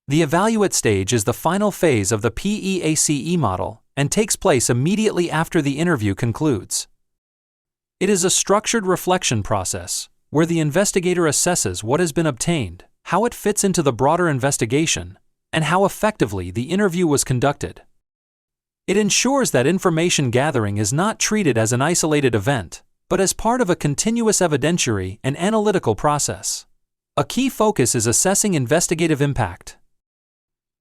The evaluate stage is the final phase of the PEACE model and takes place immediately after the interview concludes. It is a structured reflection process where the investigator assesses what has been obtained, how it fits into the broader investigation, and how effectively the interview was conducted. It ensures that information gathering is not treated as an isolated event, but as part of a continuous evidentiary and analytical process. A key focus is assessing investigative impact.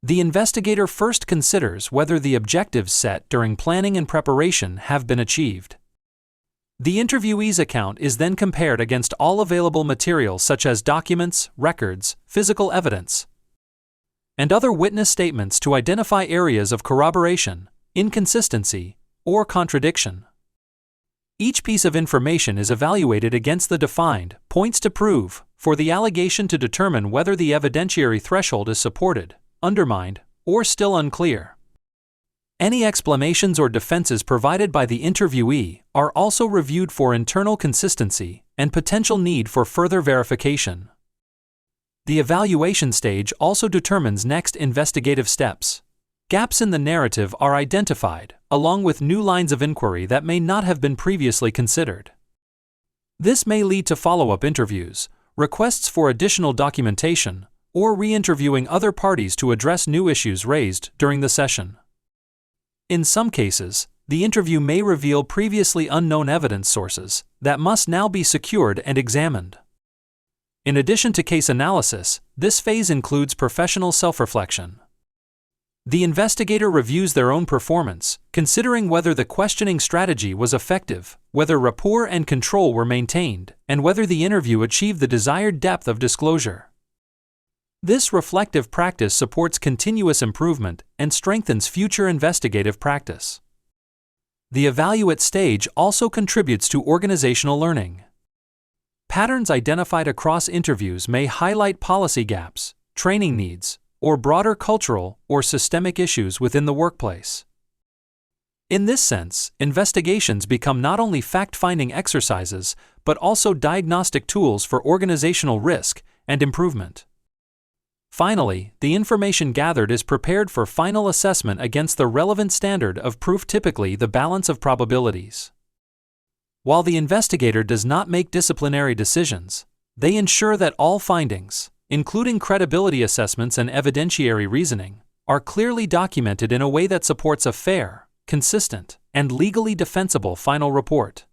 The investigator first considers whether the objectives set during planning and preparation have been achieved. The interviewee's account is then compared against all available material such as documents, records, physical evidence, and other witness statements to identify areas of corroboration, inconsistency, or contradiction. Each piece of information is evaluated against the defined points to prove for the allegation to determine whether the evidentiary threshold is supported, undermined, or still unclear. Any explanations or defenses provided by the interviewee are also reviewed for internal consistency and potential need for further verification. The evaluation stage also determines next investigative steps. Gaps in the narrative are identified, along with new lines of inquiry that may not have been previously considered. This may lead to follow-up interviews, requests for additional documentation, or re-interviewing other parties to address new issues raised during the session. In some cases, the interview may reveal previously unknown evidence sources that must now be secured and examined. In addition to case analysis, this phase includes professional self-reflection. The investigator reviews their own performance, considering whether the questioning strategy was effective, whether rapport and control were maintained, and whether the interview achieved the desired depth of disclosure. This reflective practice supports continuous improvement and strengthens future investigative practice. The evaluate stage also contributes to organizational learning. Patterns identified across interviews may highlight policy gaps, training needs, or broader cultural or systemic issues within the workplace. In this sense, investigations become not only fact-finding exercises, but also diagnostic tools for organizational risk and improvement. Finally, the information gathered is prepared for final assessment against the relevant standard of proof, typically the balance of probabilities. While the investigator does not make disciplinary decisions, they ensure that all findings, including credibility assessments and evidentiary reasoning, are clearly documented in a way that supports a fair, consistent, and legally defensible final report.